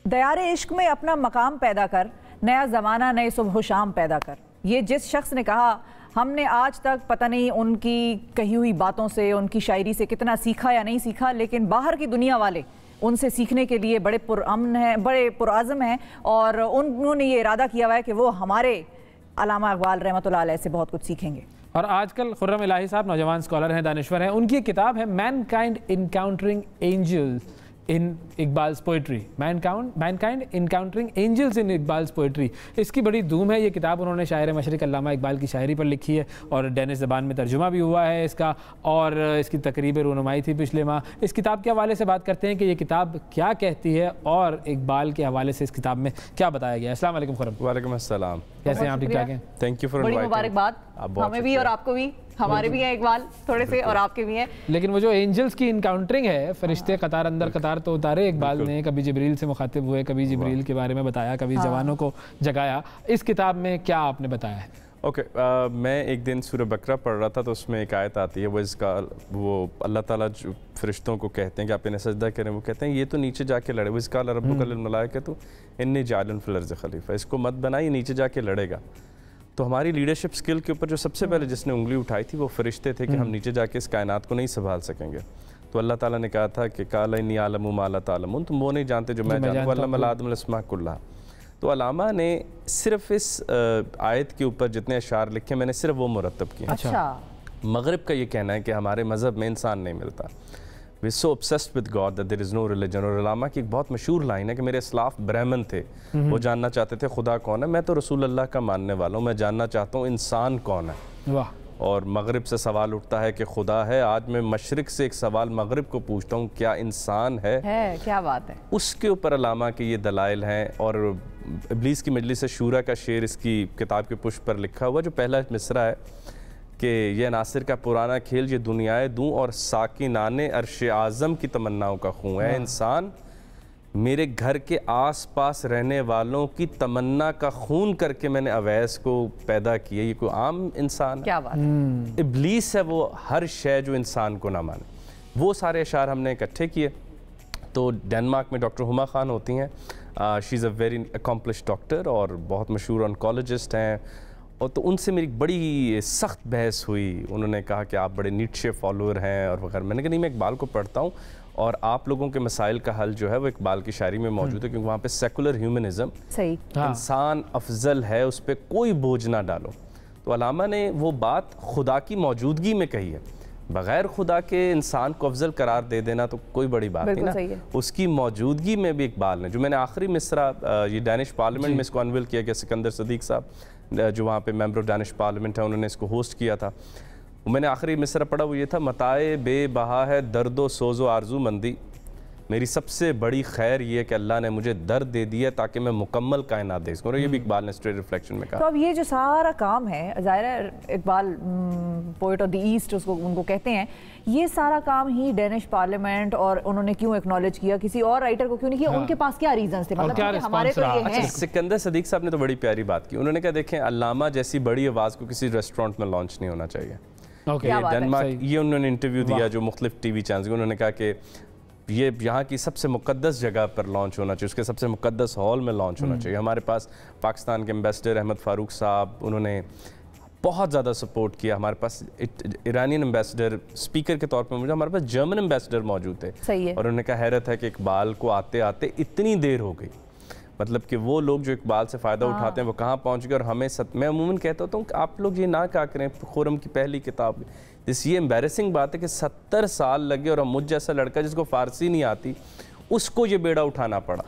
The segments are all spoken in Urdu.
دیار عشق میں اپنا مقام پیدا کر، نیا زمانہ نئے صبح و شام پیدا کر. یہ جس شخص نے کہا ہم نے آج تک پتہ نہیں ان کی کہی ہوئی باتوں سے، ان کی شاعری سے کتنا سیکھا یا نہیں سیکھا، لیکن باہر کی دنیا والے ان سے سیکھنے کے لیے بڑے پرامن ہیں، بڑے پرعزم ہیں، اور انہوں نے یہ ارادہ کیا ہوا ہے کہ وہ ہمارے علامہ اقبال رحمۃ اللہ علیہ سے بہت کچھ سیکھیں گے. اور آج کل خرم الہی صاحب نوجوان اسکالر ہیں، دانشور ہیں. ان کی کتاب ہے mankind encountering angels in Iqbal's poetry. Mankind Encountering Angels in Iqbal's poetry. اس کی بڑی دھوم ہے. یہ کتاب انہوں نے شاعر مشرق علامہ اقبال کی شاعری پر لکھی ہے اور ڈینش زبان میں ترجمہ بھی ہوا ہے اس کا، اور اس کی تقریب رونمائی تھی پچھلے ماہ. اس کتاب کے حوالے سے بات کرتے ہیں کہ یہ کتاب کیا کہتی ہے اور اقبال کے حوالے سے اس کتاب میں کیا بتایا گیا ہے. السلام علیکم خرم. وعلیکم السلام. کیسے ہیں آپ؟ ٹھیک ٹھاک ہیں؟ تھینک یو فار بڑی مبارکباد ہمیں بھی اور آپ کو بھی. ہمارے بھی ہیں اقبال تھوڑے سے اور آپ کے بھی ہیں. لیکن وہ جو اینجلز کی انکاؤنٹرنگ ہے، فرشتے قطار اندر قطار تو اتارے اقبال نے، کبھی جبریل سے مخاطب ہوئے، کبھی جبریل کے بارے میں بتایا، کبھی جوانوں کو جگایا. اس کتاب میں کیا آپ نے بتایا ہے؟ اوکے، میں ایک دن سورہ بقرہ پڑھ رہا تھا تو اس میں ایک آیت آتی ہے، وہ اللہ تعالیٰ جو فرشتوں کو کہتے ہیں کہ آپ انہیں سجدہ کریں، وہ کہتے ہیں یہ تو نیچے جا کے لڑے. وَإِذْ قَالَ رَبُّكَ لِلْمَلَائِكَةِ إِنِّي جَاعِلٌ فِي الْأَرْضِ خَلِيفَةً. اس کو مت بنائیے، نیچے جا کے لڑے گا. تو ہماری لیڈرشپ سکل کے اوپر جو سب سے پہلے جس نے انگلی اٹھائی تھی وہ فرشتے تھے کہ ہم نیچے جا کے اس کائنات کو نہیں سنبھال سکیں گے. تو اللہ تعالیٰ نے کہا تھا کہ قَالَ إِنِّي أَعْلَمُ مَا لَا تَعْلَمُونَ. تم وہ نہیں جانتے جو میں جانتا ہوں. عَلَّمَ آدَمَ الْأَسْمَاءَ كُلَّهَا. تو علامہ نے صرف اس آیت کے اوپر جتنے اشعار لکھے میں نے صرف وہ مرتب کیے. اچھا. مغرب کا یہ کہنا ہے کہ ہمارے مذہب میں انسان نہیں ملتا. We're so obsessed with God that there is no religion. اور علامہ کی ایک بہت مشہور لائن ہے کہ میرے اسلاف برہمن تھے، وہ جاننا چاہتے تھے خدا کون ہے. میں تو رسول اللہ کا ماننے والا ہوں، میں جاننا چاہتا ہوں انسان کون ہے. واہ. اور مغرب سے سوال اٹھتا ہے کہ خدا ہے. آج میں مشرق سے ایک سوال مغرب کو پوچھتا ہوں، کیا انسان ہے؟ کیا بات ہے. اس کے اوپر علامہ کے یہ دلائل ہیں. اور ابلیس کی مجلس شورا کا شعر اس کی کتاب کے پشت پر لکھا ہوا، جو پہلا مصرع ہے کہ یہ ناصر کا پرانا کھیل، یہ دنیائے دوں اور ساکنان عرش اعظم کی تمناؤں کا خون ہے. انسان میرے گھر کے آس پاس رہنے والوں کی تمنا کا خون کر کے میں نے اویس کو پیدا کیا. یہ کوئی عام انسان ہے؟ کیا بات ہے. ابلیس ہے وہ ہر شے جو انسان کو نہ مانے. وہ سارے اشعار ہم نے اکٹھے کیے. تو ڈینمارک میں ڈاکٹر ہما خان ہوتی ہیں. شی از اے ویری اکمپلشڈ ڈاکٹر اور بہت مشہور آنکولوجسٹ ہیں. اور تو ان سے میری بڑی سخت بحث ہوئی. انہوں نے کہا کہ آپ بڑے نیٹشے فالوور ہیں اور وغیرہ. میں نے کہا نہیں، میں اقبال کو پڑھتا ہوں اور آپ لوگوں کے مسائل کا حل جو ہے وہ اقبال کی شاعری میں موجود ہے، کیونکہ وہاں پہ سیکولر ہیومنزم، انسان افضل ہے، اس پہ کوئی بوجھ نہ ڈالو. تو علامہ نے وہ بات خدا کی موجودگی میں کہی ہے. بغیر خدا کے انسان کو افضل قرار دے دینا تو کوئی بڑی بات نہیں نا. اس کی موجودگی میں بھی اقبال نے، جو میں نے آخری مصرع یہ ڈینش پارلیمنٹ میں اس کو انویل کیا گیا، سکندر صدیق صاحب جو وہاں پہ ممبر آف ڈینش پارلیمنٹ ہے، انہوں نے اس کو ہوسٹ کیا تھا. میں نے آخری مصرع پڑھا وہ یہ تھا، متائے بے بہا ہے درد و سوز و آرزو مندی. میری سب سے بڑی خیر یہ ہے کہ اللہ نے مجھے درد دے دیا تاکہ میں مکمل کائنات دیکھ سکوں. یہ بھی اقبال نے اسٹریٹ ریفلیکشن میں کہا. تو اب یہ جو سارا کام ہے، ظاہر ہے Iqbal poet of the east ان کو کہتے ہیں، یہ سارا کام ہی ڈینش پارلیمنٹ اور انہوں نے کیوں ایکنالج کیا؟ کسی اور رائٹر کو کیوں نہیں کیا؟ ان کے پاس کیا ریزنز تھے؟ مطلب ہمارے تو یہ ہیں. سکندر صدیق صاحب نے تو بڑی پیاری بات کی. انہوں نے کہا دیکھیں، علامہ جیسی بڑی آواز کو کسی ریسٹورنٹ میں لانچ نہیں ہونا چاہیے. ڈنمارک یہ انہوں نے انٹرویو دیا جو مختلف ٹی وی چینلز. انہوں نے کہا کہ یہ یہاں کی سب سے مقدس جگہ پر لانچ ہونا چاہیے، اس کے سب سے مقدس ہال میں لانچ ہونا چاہیے. ہمارے پاس پاکستان کے امبیسڈر احمد فاروق صاحب، انہوں نے بہت زیادہ سپورٹ کیا. ہمارے پاس ایرانین امبیسڈر اسپیکر کے طور پر موجود، ہمارے پاس جرمن امبیسڈر موجود تھے. اور انہوں نے کہا حیرت ہے کہ اقبال کو آتے آتے اتنی دیر ہو گئی. مطلب کہ وہ لوگ جو اقبال سے فائدہ اٹھاتے ہیں وہ کہاں پہنچ گئے. اور ہمیں میں عموماً کہتا ہوں کہ آپ لوگ یہ نہ کہا کریں خرم کی پہلی کتاب. یہ امبیرسنگ بات ہے کہ 70 سال لگے اور مجھ جیسا لڑکا جس کو فارسی نہیں آتی اس کو یہ بیڑا اٹھانا پڑا.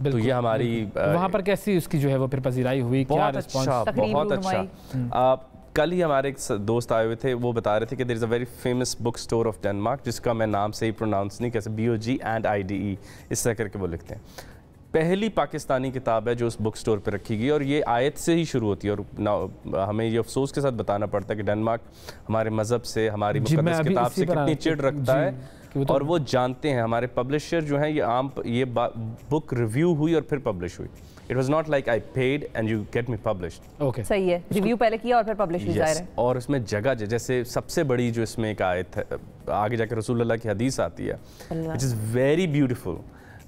تو یہ ہماری وہاں پر کیسی اس کی جو ہے وہ پھر پذیرائی ہوئی؟ بہت اچھا، بہت اچھا. کل ہی ہمارے ایک دوست آئے ہوئے تھے، وہ بتا رہے تھے کہ there is a very famous book store of Denmark جس کا میں نام سے ہی پروناؤنس نہیں کیسے BOGANDE اس طرح کر کے وہ لکھتے ہیں. پہلی پاکستانی کتاب ہے جو اس بک سٹور پہ رکھی گئی اور یہ آیت سے ہی شروع ہوتی ہے. اور ہمیں یہ افسوس کے ساتھ بتانا پڑتا ہے کہ ڈنمارک ہمارے مذہب سے، ہماری مقدس کتاب سے کتنی چڑ رکھتا ہے. اور وہ جانتے ہیں. ہمارے پبلشر جو ہیں یہ بک ریویو ہوئی اور پھر پبلش ہوئی. It was not like I paid and you get me published. Okay. صحیح ہے. ریویو پہلے کیا اور پھر پبلش بھی ظاہر ہے. اور اس میں جگہ جیسے سب سے بڑی جو اس میں ایک آیت ہے، آگے جا کے رسول اللہ کی حدیث آتی ہے which is very beautiful.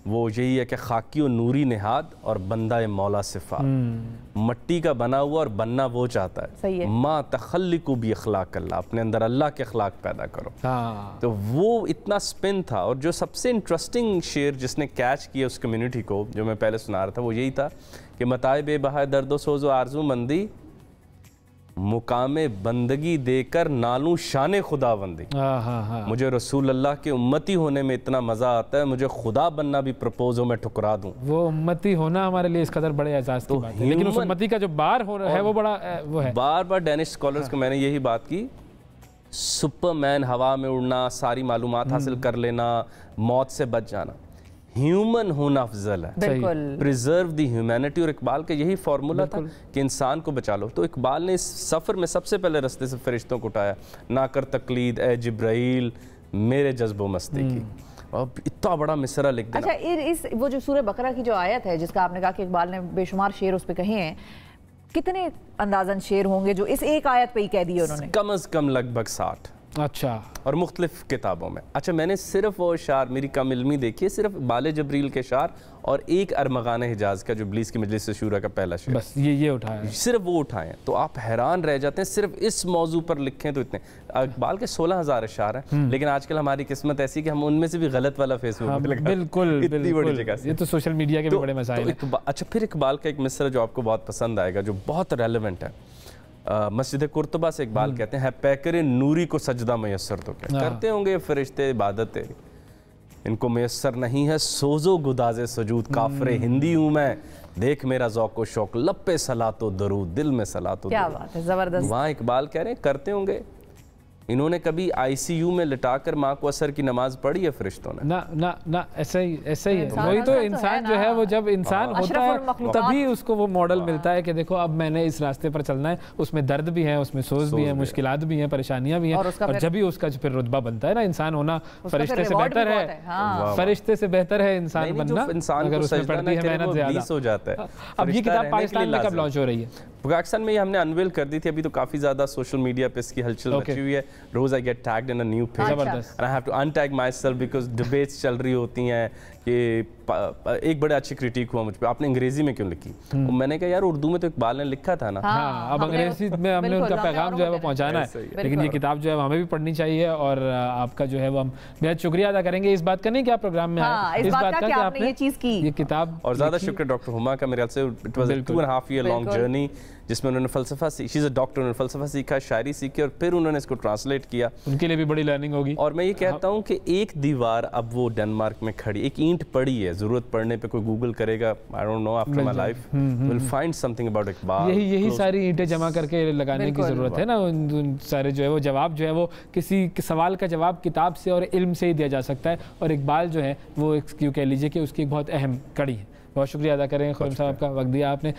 وہ یہی ہے کہ خاکی و نوری نہاد اور بندہ مولا صفات، مٹی کا بنا ہوا اور بننا وہ چاہتا ہے، ما تخلقوا باخلاق اللہ، اپنے اندر اللہ کے اخلاق پیدا کرو۔ تو وہ اتنا سپن تھا، اور جو سب سے انٹرسٹنگ شعر جس نے کیچ کیا اس کمیونٹی کو، جو میں پہلے سنا رہا تھا، وہ یہی تھا کہ متائے بے بہا درد و سوز و آرزو مندی، مقام بندگی دے کر نالوں شان خدا بندی۔ مجھے رسول اللہ کے امتی ہونے میں اتنا مزہ آتا ہے، مجھے خدا بننا بھی پرپوز ہو میں ٹھکرا دوں۔ وہ امتی ہونا ہمارے لیے اس قدر بڑے اعزاز کی بات ہے، لیکن اس امتی کا جو بار ہو رہا ہے وہ بڑا وہ ہے۔ بار بار ڈینش اسکالرز کو میں نے یہی بات کی، سپرمین ہوا میں اڑنا، ساری معلومات حاصل کر لینا، موت سے بچ جانا، ہیومن ہونا افضل ہے، پریزرو دی ہیومینٹی۔ اور اقبال کا یہی فارمولا تھا کہ انسان کو بچا لو۔ تو اقبال نے اس سفر میں سب سے پہلے رستے سے فرشتوں کو اٹھایا، نہ کر تقلید اے جبرائیل میرے جذب و مستی کی، اور اتنا بڑا مصرع لکھ دینا۔ اچھا، وہ جو سورہ بقرہ کی جو آیت ہے جس کا آپ نے کہا کہ اقبال نے بے شمار شعر اس پہ کہے ہیں، کتنے اندازاً شعر ہوں گے جو اس ایک آیت پہ ہی کہہ دیے انہوں نے؟ کم از کم لگ بھگ 60۔ اچھا، اور مختلف کتابوں میں۔ اچھا، میں نے صرف وہ اشعار، میری کم علمی دیکھیے، صرف بال جبریل کے اشعار اور ایک ارمغان حجاز کا جو ابلیس کی مجلس شورا کا پہلا شعر، بس یہ اٹھایا ہے، صرف وہ اٹھائے ہیں، تو آپ حیران رہ جاتے ہیں صرف اس موضوع پر لکھیں تو اتنے۔ اقبال کے 16,000 اشعار ہیں، لیکن آج کل ہماری قسمت ایسی کہ ہم ان میں سے بھی غلط والا فیس بک پہ لگاتے ہیں۔ بالکل، اتنی بڑی جگہ سے۔ یہ تو سوشل میڈیا کے بھی بڑے مسائل ہیں۔ اچھا، پھر اقبال کا ایک مصرع جو آپ کو بہت پسند آئے گا، جو بہت ریلیونٹ ہے، مسجد قرطبہ سے اقبال کہتے ہیں، پیکر نوری کو سجدہ میسر تو کیا کرتے ہوں گے فرشتے عبادت تیری، ان کو میسر نہیں ہے سوز و گداز سجود، کافر ہندی ہوں میں، دیکھ میرا ذوق و شوق، لب پہ صلاۃ و درود، دل میں صلاۃ و درود۔ کیا بات ہے، زبردست۔ وہاں اقبال کہہ رہے ہیں کرتے ہوں گے۔ انہوں نے کبھی ICU میں لٹا کر ماں کو عصر کی نماز پڑھی ہے فرشتوں نے؟ نہ، ایسا ہی ہے۔ وہی تو انسان جو ہے، وہ جب انسان ہوتا ہے تبھی اس کو وہ ماڈل ملتا ہے کہ دیکھو اب میں نے اس راستے پر چلنا ہے، اس میں درد بھی ہے، اس میں سوز بھی ہے، مشکلات بھی ہیں، پریشانیاں بھی ہیں، اور جب ہی اس کا پھر رتبہ بنتا ہے نا، انسان ہونا فرشتے سے بہتر ہے، فرشتے سے بہتر ہے انسان بننا، اگر اس میں پڑتی ہے محنت زیادہ ہو جاتا ہے۔ اب یہ کتاب پاکستان میں کب لانچ ہو رہی ہے؟ پاکستان میں ہم نے انویل کر دی تھی، ابھی تو کافی زیادہ سوشل میڈیا پہ اس کی ہلچل مچی ہوئی ہے۔ روز I get tagged in a new page and I have to untag myself because debates چل رہی ہوتی ہیں کہ ایک بڑے اچھی کریٹیک ہوا مجھ پہ، آپ نے انگریزی میں کیوں لکھی؟ میں نے کہا یار اردو میں تو اقبال نے لکھا تھا نا، اب انگریزی میں ہم نے ان کا پیغام جو ہے وہ پہنچانا ہے، لیکن یہ کتاب جو ہے ہمیں بھی پڑھنی چاہیے، اور آپ کا جو ہے وہ ہم بہت شکریہ ادا کریں گے اس بات کا، نہیں کہ آپ پروگرام میں آئے، اس بات کا کہ آپ نے یہ چیز کی، یہ کتاب۔ اور زیادہ شکریہ ڈاکٹر ہما کا، میرے خیال سے it was a 2.5 year long journey جس میں انہوں نے فلسفہ شی از اے ڈاکٹر، انہوں نے فلسفہ سیکھا، شاعری سیکھی، اور پھر انہوں نے اس کو ٹرانسلیٹ کیا۔ ان کے لیے بھی بڑی لرننگ ہوگی۔ اور میں یہ کہتا ہوں کہ ایک دیوار اب وہ ڈنمارک میں کھڑی، ایک اینٹ پڑی ہے، ضرورت پڑنے پہ کوئی گوگل کرے گا، I don't know after my life will find something about Iqbal. یہی ساری اینٹیں جمع کر کے لگانے کی ضرورت ہے نا، سارے جو ہے وہ جواب جو ہے وہ کسی سوال کا جواب کتاب سے اور علم سے ہی دیا جا سکتا ہے، اور اقبال جو ہے وہ کیوں کہہ لیجیے کہ اس کی ایک بہت اہم کڑی ہے۔ بہت شکریہ ادا کریں خرم صاحب کا، وقت دیا آپ نے۔